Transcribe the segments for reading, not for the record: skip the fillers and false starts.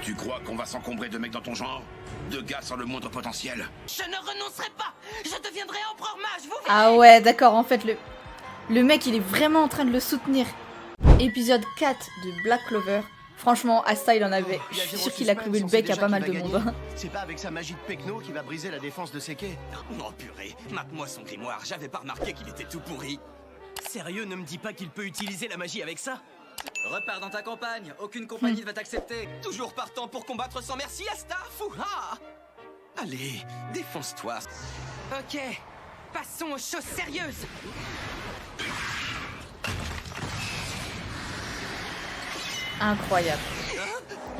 Tu crois qu'on va s'encombrer de mecs dans ton genre? De gars sans le moindre potentiel? Je ne renoncerai pas. Je deviendrai empereur mage, vous verrez. Ah ouais, d'accord, en fait, le mec, il est vraiment en train de le soutenir. Épisode 4 de Black Clover. Franchement, Asta, il en avait. Je suis sûr qu'il a cloué le bec à pas mal de monde. C'est pas avec sa magie de Pecno qui va briser la défense de Seke. Oh purée, mate-moi son grimoire, j'avais pas remarqué qu'il était tout pourri. Sérieux, ne me dis pas qu'il peut utiliser la magie avec ça? Repars dans ta campagne, aucune compagnie ne va t'accepter. Toujours partant pour combattre sans merci, Asta, fouha. Allez, défonce-toi. Ok, passons aux choses sérieuses. Incroyable.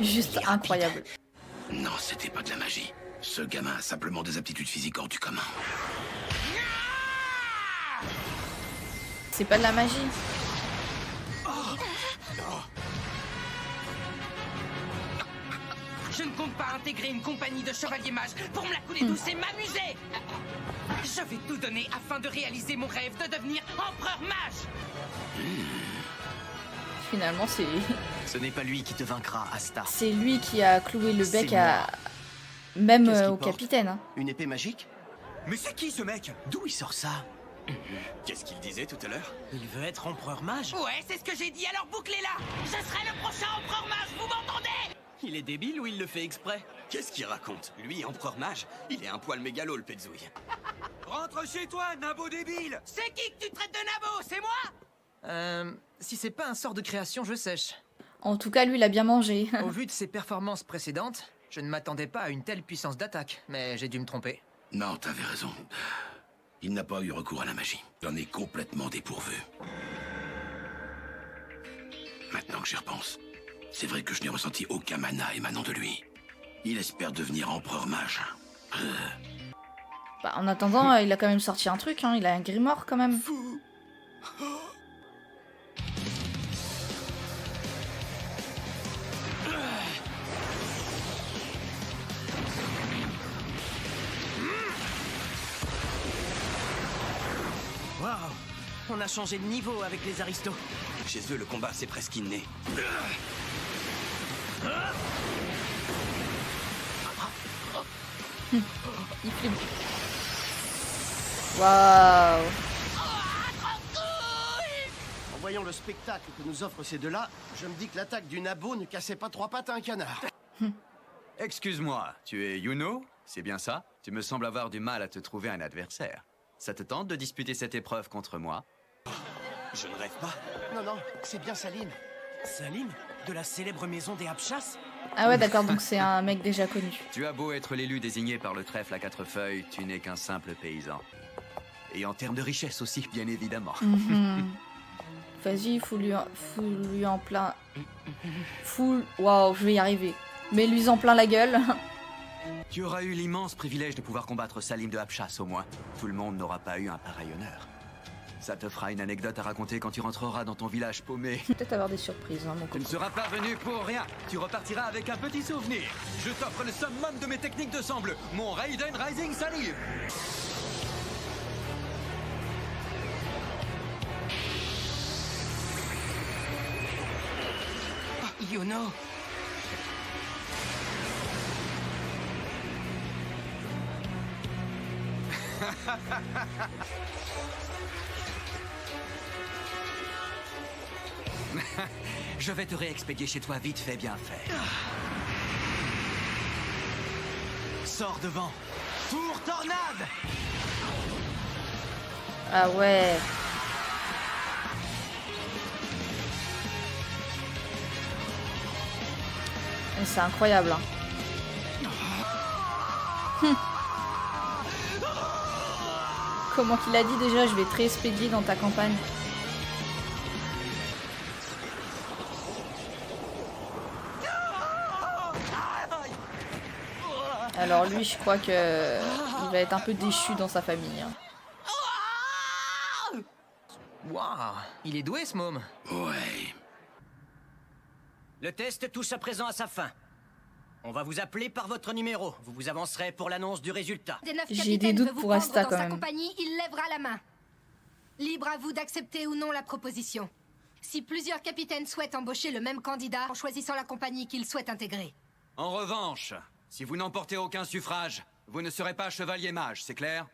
Juste incroyable. Non, c'était pas de la magie. Ce gamin a simplement des aptitudes physiques hors du commun. C'est pas de la magie. Je ne compte pas intégrer une compagnie de chevaliers mages pour me la couler douce et m'amuser. Je vais tout donner afin de réaliser mon rêve de devenir empereur mage. Finalement, Ce n'est pas lui qui te vaincra, Asta. c'est lui qui a cloué le bec C'est à... Même Qu'est-ce qu'il au porte capitaine. Hein. Une épée magique? Mais c'est qui ce mec? D'où il sort ça? Qu'est-ce qu'il disait tout à l'heure? Il veut être empereur mage? Ouais, c'est ce que j'ai dit, alors bouclez-la. Je serai le prochain empereur mage, vous m'entendez? Il est débile ou il le fait exprès? Qu'est-ce qu'il raconte? Lui, empereur mage, il est un poil mégalo, le petzouille. Rentre chez toi, nabo débile! C'est qui que tu traites de nabo? C'est moi? Si c'est pas un sort de création, je sèche. En tout cas, lui, il a bien mangé. Au vu de ses performances précédentes, je ne m'attendais pas à une telle puissance d'attaque, mais j'ai dû me tromper. Non, t'avais raison. Il n'a pas eu recours à la magie. Il en est complètement dépourvu. Maintenant que j'y repense, c'est vrai que je n'ai ressenti aucun mana émanant de lui. Il espère devenir empereur mage. Bah, en attendant, il a quand même sorti un truc. Hein. Il a un grimoire quand même. Waouh! On a changé de niveau avec les aristos. Chez eux, le combat, c'est presque inné. Il flippe. Waouh. En voyant le spectacle que nous offrent ces deux-là, je me dis que l'attaque du nabo ne cassait pas trois pattes à un canard. Excuse-moi, tu es Yuno? C'est bien ça? Tu me sembles avoir du mal à te trouver un adversaire. Ça te tente de disputer cette épreuve contre moi? Je ne rêve pas. Non, non, c'est bien Salim. Salim? De la célèbre maison des Habchas? Ah ouais, d'accord, donc c'est un mec déjà connu. Tu as beau être l'élu désigné par le trèfle à quatre feuilles, tu n'es qu'un simple paysan. Et en termes de richesse aussi, bien évidemment. Vas-y, fous-lui en plein... Waouh, je vais y arriver. Mets-lui en plein la gueule. Tu auras eu l'immense privilège de pouvoir combattre Salim de Habchas au moins. Tout le monde n'aura pas eu un pareil honneur. Ça te fera une anecdote à raconter quand tu rentreras dans ton village paumé. Peut-être avoir des surprises, hein, mon Tu ne coco. seras pas venu pour rien. Tu repartiras avec un petit souvenir. Je t'offre le summum de mes techniques de sang bleu. Mon Raiden Rising Salim. Yuno. Je vais te réexpédier chez toi vite fait, bien fait. Sors devant. Tour tornade! Ah ouais. Mais c'est incroyable. Hein. Comment qu'il a dit déjà, je vais te réexpédier dans ta campagne. Alors lui, je crois que il va être un peu déchu dans sa famille. Hein. Waouh, il est doué ce môme. Ouais. Le test touche à présent à sa fin. On va vous appeler par votre numéro. Vous vous avancerez pour l'annonce du résultat. J'ai des doutes pour Asta quand dans sa même. compagnie, il lèvera la main. Libre à vous d'accepter ou non la proposition. Si plusieurs capitaines souhaitent embaucher le même candidat en choisissant la compagnie qu'ils souhaitent intégrer. En revanche, si vous n'emportez aucun suffrage, vous ne serez pas chevalier mage, c'est clair?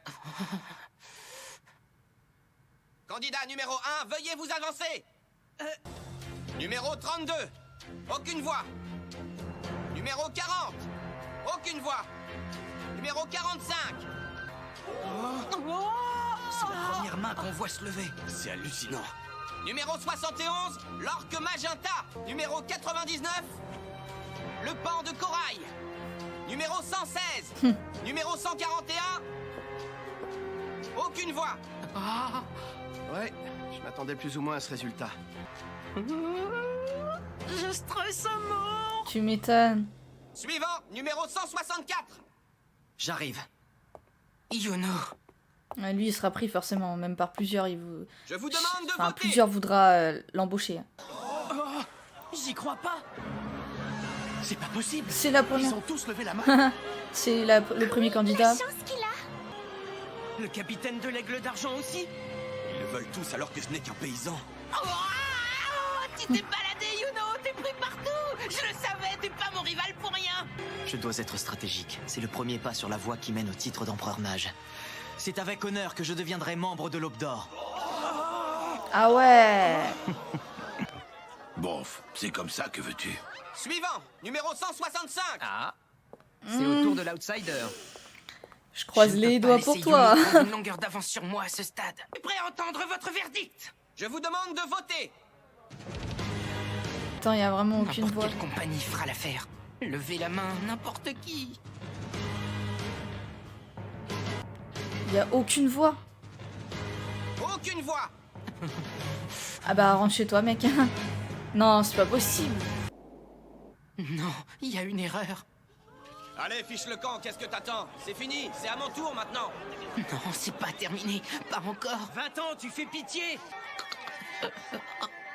Candidat numéro 1, veuillez vous avancer. Numéro 32, aucune voix. Numéro 40, aucune voix. Numéro 45. C'est la première main qu'on voit se lever. C'est hallucinant. Numéro 71, l'orque magenta. Numéro 99, le pan de corail. Numéro 116, numéro 141, aucune voix. Ouais, je m'attendais plus ou moins à ce résultat. Je stresse à mort. Tu m'étonnes. Suivant, numéro 164. J'arrive. Yuno. Ah, lui, il sera pris forcément, même par plusieurs. Je vous demande de Enfin, voter. plusieurs voudra l'embaucher. J'y crois pas. C'est pas possible. C'est la Ils première. ont tous levé la main. C'est le premier candidat. Le capitaine de l'Aigle d'Argent aussi. Ils le veulent tous alors que je n'ai qu'un paysan. Tu t'es baladé, Yuno. T'es pris partout. Je le savais. T'es pas mon rival pour rien. Je dois être stratégique. C'est le premier pas sur la voie qui mène au titre d'empereur mage. C'est avec honneur que je deviendrai membre de l'Aube d'Or. Ah ouais. Bon, c'est comme ça, que veux-tu? Suivant, numéro 165. Ah. C'est au tour de l'outsider. Je croise les doigts pour toi. Une longueur d'avance sur moi à ce stade. Prêt à entendre votre verdict? Je vous demande de voter. Attends, il y a vraiment aucune N'importe voix. quelle compagnie fera l'affaire. Levez la main, n'importe qui. Il y a aucune voix. Aucune voix. Ah bah rentre chez toi, mec. Non, c'est pas possible. Non, il y a une erreur. Allez, fiche le camp, qu'est-ce que t'attends? C'est fini, c'est à mon tour maintenant. Non, c'est pas terminé. Pas encore. 20 ans, tu fais pitié.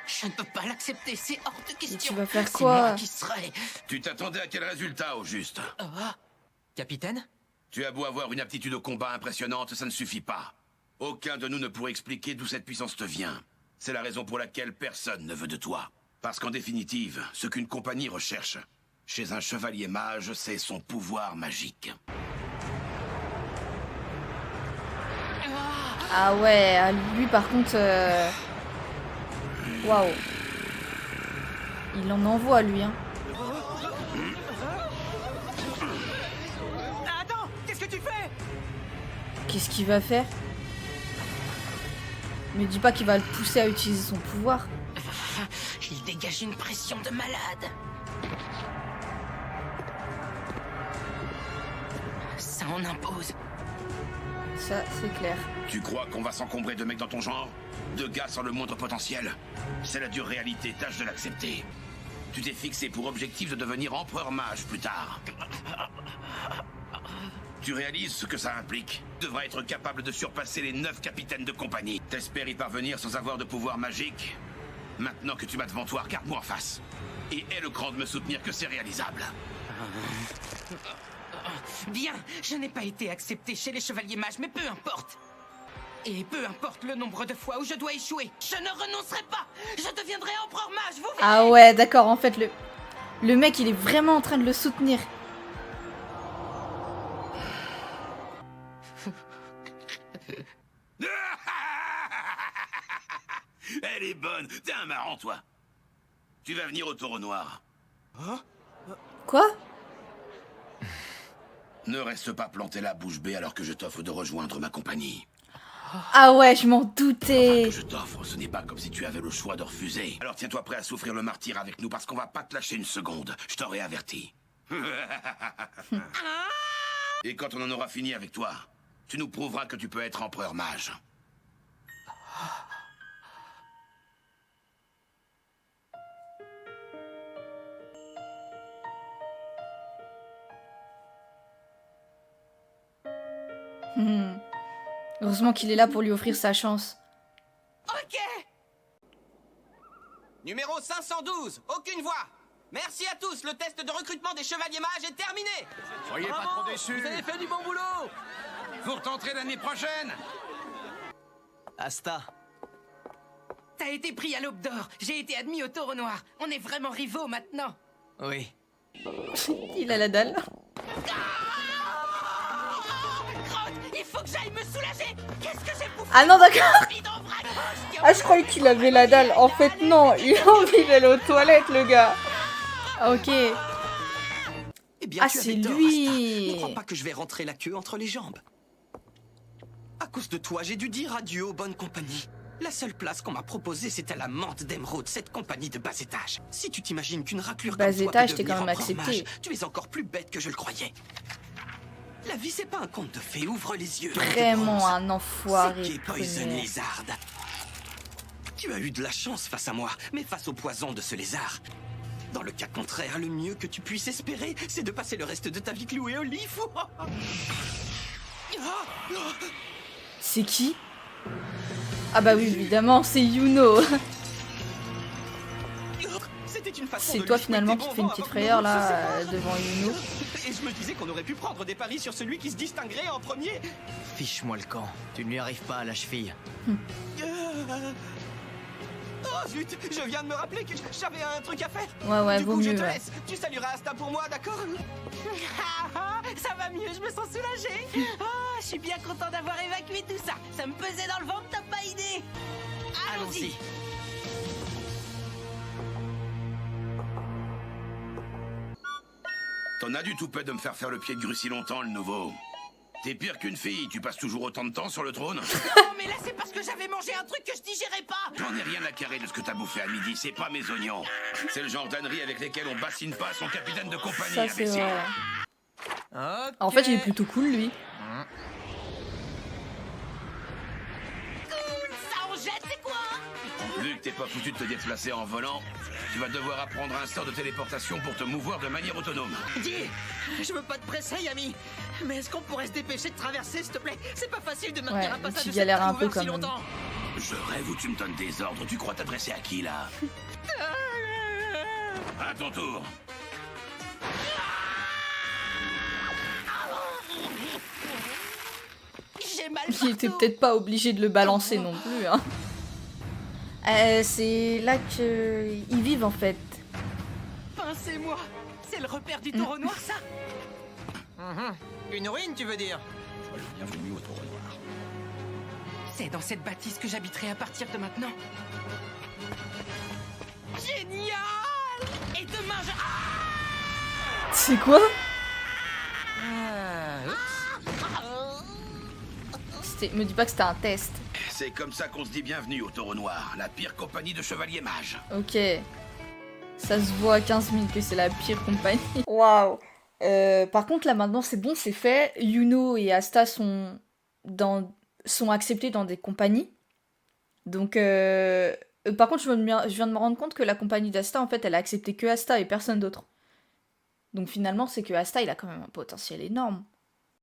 Je ne peux pas l'accepter, c'est hors de question. tu vas faire C'est quoi? moi qui serai... Tu t'attendais à quel résultat, au juste? Capitaine? Tu as beau avoir une aptitude au combat impressionnante, ça ne suffit pas. Aucun de nous ne pourrait expliquer d'où cette puissance te vient. C'est la raison pour laquelle personne ne veut de toi. Parce qu'en définitive, ce qu'une compagnie recherche chez un chevalier mage, c'est son pouvoir magique. Ah ouais, lui par contre... Waouh. Il en envoie, lui. Hein. Attends, qu'est-ce que tu fais? Qu'est-ce qu'il va faire? Me dis pas qu'il va le pousser à utiliser son pouvoir. Il dégage une pression de malade. Ça en impose. Ça, c'est clair. Tu crois qu'on va s'encombrer de mecs dans ton genre? De gars sans le moindre potentiel? C'est la dure réalité, tâche de l'accepter. Tu t'es fixé pour objectif de devenir empereur mage plus tard. Tu réalises ce que ça implique? Tu devras être capable de surpasser les 9 capitaines de compagnie. T'espères y parvenir sans avoir de pouvoir magique? Maintenant que tu m'as devant toi, regarde-moi en face. Et aie le cran de me soutenir que c'est réalisable. Bien, je n'ai pas été accepté chez les chevaliers mages, mais peu importe. Et peu importe le nombre de fois où je dois échouer, je ne renoncerai pas. Je deviendrai empereur mage, vous verrez. Ah ouais, d'accord, en fait, le mec, il est vraiment en train de le soutenir. Elle est bonne. T'es un marrant, toi. Tu vas venir au taureau noir. Quoi? Ne reste pas planté là, bouche bée, alors que je t'offre de rejoindre ma compagnie. Ah ouais, je m'en Enfin, doutais. que je t'offre, ce n'est pas comme si tu avais le choix de refuser. Alors tiens-toi prêt à souffrir le martyr avec nous, parce qu'on va pas te lâcher une seconde. Je t'aurais averti. Et quand on en aura fini avec toi, tu nous prouveras que tu peux être empereur mage. Heureusement qu'il est là pour lui offrir sa chance. Ok. Numéro 512, aucune voix. Merci à tous, le test de recrutement des chevaliers mages est terminé. Soyez pas trop déçus. Vous avez fait du bon boulot. Vous retenterez l'année prochaine. Asta. T'as été pris à l'Aube d'Or. J'ai été admis au Taureau Noir. On est vraiment rivaux maintenant. Oui. Il a la dalle. Grotte, il faut que j'aille me soulager. Qu'est-ce que j'ai bouffé? Ah non, d'accord. Bidon vrac. Ah, je croyais qu'il avait la dalle. En fait, non. Il a envie d'aller aux toilettes, le gars. Ok. Eh bien, Ah, tu c'est avais tort, lui. Asta. Ne crois pas que je vais rentrer la queue entre les jambes. À cause de toi, j'ai dû dire adieu aux bonnes compagnies. La seule place qu'on m'a proposée, c'était la Mante d'Émeraude, cette compagnie de bas étage. Si tu t'imagines qu'une raclure Bas comme toi étage, peut t'es quand devenir même empereur accepté. mage, tu es encore plus bête que je le croyais. La vie, c'est pas un conte de fées, ouvre les yeux. Vraiment un C'est enfoiré. qui Poison premier. Lizard. Tu as eu de la chance face à moi, mais face au poison de ce lézard. Dans le cas contraire, le mieux que tu puisses espérer, c'est de passer le reste de ta vie cloué au lit. C'est qui? Ah bah oui, évidemment, c'est Yuno. C'était une façon C'est de toi lui finalement souhaiter qui bon fais une vent petite avant que frayeur le monde se là sépare. devant Yuno. Et je me disais qu'on aurait pu prendre des paris sur celui qui se distinguerait en premier. Fiche-moi le camp. Tu ne lui arrives pas à la cheville. Oh zut, je viens de me rappeler que j'avais un truc à faire. Ouais, Du vaut coup, je mieux. te Ouais. laisse. Tu salueras Asta pour moi, d'accord? Ça va mieux, je me sens soulagée. Ah, je suis bien content d'avoir évacué tout ça. Ça me pesait dans le ventre, t'as pas idée. Allons-y. T'en as du toupet de me faire faire le pied de grue si longtemps, le nouveau. T'es pire qu'une fille, tu passes toujours autant de temps sur le trône. Non, mais là, c'est parce que j'avais mangé un truc que je digérais pas. J'en ai rien à carrer de ce que t'as bouffé à midi, c'est pas mes oignons. C'est le genre d'ânerie avec lesquels on bassine pas son capitaine de compagnie, Ça c'est imbécile. vrai. En fait, il est plutôt cool lui. Ça en jette, c'est quoi? Vu que t'es pas foutu de te déplacer en volant, tu vas devoir apprendre un sort de téléportation pour te mouvoir de manière autonome. Dis, je veux pas te presser, Yami. Mais est-ce qu'on pourrait se dépêcher de traverser, s'il te plaît? C'est pas facile de maintenir Ouais, un passage tu de galères cette un peu ouvert quand si même. longtemps. Je rêve où tu me donnes des ordres, tu crois t'adresser à qui là? À ton tour. J'ai mal Il était partout. peut-être pas obligé de le balancer non plus. Hein. C'est là qu'ils vivent en fait. Pincez-moi. C'est le repère du taureau noir, ça? Une ruine, tu veux dire? Bienvenue au Taureau Noir. C'est dans cette bâtisse que j'habiterai à partir de maintenant. Génial! Et demain, je... C'est quoi? Me dis pas que c'était un test. C'est comme ça qu'on se dit bienvenue au Taureau Noir, la pire compagnie de chevaliers mages. Ok. Ça se voit à 15 000 que c'est la pire compagnie. Waouh. Par contre là maintenant c'est bon, c'est fait. Yuno et Asta sont acceptés dans des compagnies. Donc par contre je viens de me rendre compte que la compagnie d'Asta en fait elle a accepté que Asta et personne d'autre. Donc finalement c'est que Asta il a quand même un potentiel énorme.